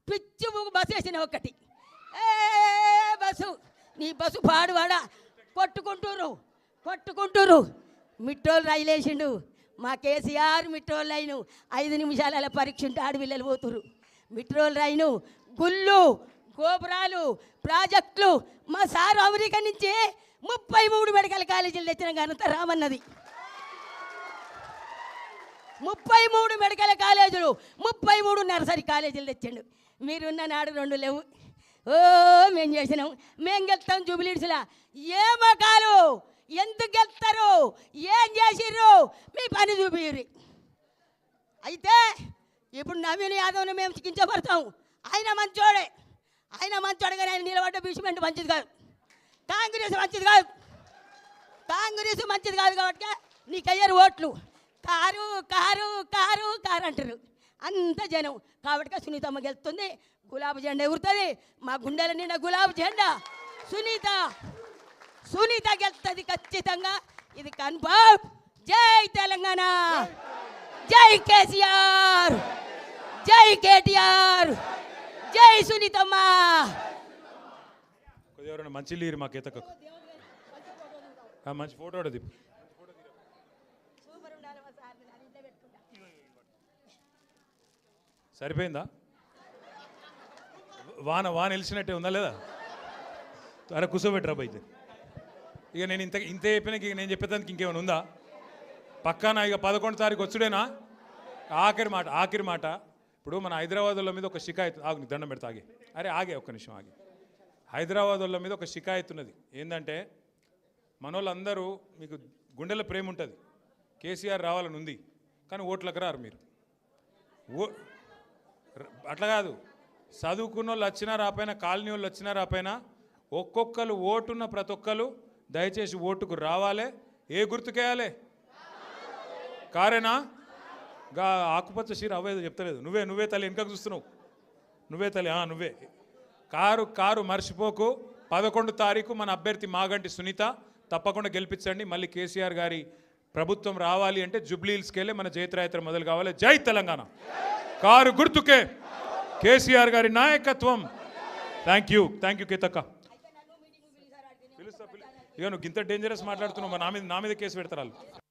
పిచ్చి బస్సు వేసిన ఒకటి ఏ బస్సు నీ బస్సు పాడువాడా కొట్టుకుంటూరు మిట్టోళ్ళు రైలు వేసిండు మా కేసీఆర్ మిట్రోల్ రైను 5 నిమిషాల పరీక్ష ఉంటే ఆడపిల్లలు పోతురు మిట్రోల్ రైను గుళ్ళు గోపురాలు ప్రాజెక్టులు మా సారు అమెరికా నుంచి 33 మెడికల్ కాలేజీలు తెచ్చిన ఘనత రామన్నది 33 మెడికల్ కాలేజీలు 33 నర్సరీ కాలేజీలు తెచ్చిండు మీరున్న నాడు 2 లేవు ఓ మేము చేసినాం మేము గెలుస్తాం జూబిలీడ్స్లా ఏ మకాలు ఎందుకు గెలుస్తారు ఏం చేసిర్రు మీ పని చూపిర్రు అయితే ఇప్పుడు నవీన్ యాదవ్ని మేము కించపడతాం ఆయన మంచోడుగా ఆయన నిలబడ్డ బీచ్మెంట్ మంచిది కాదు కాంగ్రెస్ మంచిది కాదు కాబట్టి నీకు అయ్యారు ఓట్లు కారు అంటారు అంత జనం కాబట్టి సునీతమ్మ గెలుస్తుంది గులాబీ జెండా ఎగురుతుంది మా గుండెల నిండా గులాబీ జెండా సునీత గెలుస్తుంది ఖచ్చితంగా ఇది కన్ఫర్మ్ జై తెలంగాణ జై కేసీఆర్ జై కేటీఆర్ జై సునీతమ్మ మంచి లీరు మా కేతకు మంచి ఫోటో దిప్పు సరిపోయిందా వాన వెలిసినట్టే ఉందా లేదా అరే కూర్చోబెట్టరా అయితే ఇక నేను ఇంత చెప్పినాక ఇక నేను చెప్పేదానికి ఇంకేమైనా ఉందా పక్కానా ఇక 11 తారీఖు వచ్చుడేనా ఆఖరి మాట ఇప్పుడు మన హైదరాబాద్ వాళ్ళ మీద ఒక షికాయత్ ఆగు దండం పెడతా ఆగే ఒక్క నిమిషం ఆగి హైదరాబాద్ వాళ్ళ మీద ఒక షికాయత్ ఉన్నది ఏంటంటే మనోళ్ళందరూ మీకు గుండెల ప్రేమ ఉంటుంది కేసీఆర్ రావాలని ఉంది కానీ ఓట్లకు రారు మీరు అట్లా కాదు చదువుకున్న వాళ్ళు వచ్చినా రాపోయినా కాలనీ వాళ్ళు వచ్చినా రాపోయినా ఒక్కొక్కరు ఓటున్న ప్రతి ఒక్కరు దయచేసి ఓటుకు రావాలి ఏ గుర్తుకేయాలి కారేనా గా ఆకుపచ్చ చీర అవ్వేదో చెప్తలేదు నువ్వే తల్లి వెనకకు చూస్తున్నావు నువ్వే తల్లి నువ్వే కారు మర్చిపోకు 11 తారీఖు మన అభ్యర్థి మాగంటి సునీత తప్పకుండా గెలిపించండి మళ్ళీ కేసీఆర్ గారి ప్రభుత్వం రావాలి అంటే జూబ్లీ హిల్స్కి వెళ్ళి మన జైత్రయాత్ర మొదలు కావాలి జై తెలంగాణ కారు గుర్తుకే కేసీఆర్ గారి నాయకత్వం థ్యాంక్ యూ కేతక్క ఇక నువ్వు ఇంత డేంజరస్ మాట్లాడుతున్నావు నా మీద కేసు పెడతారు వాళ్ళు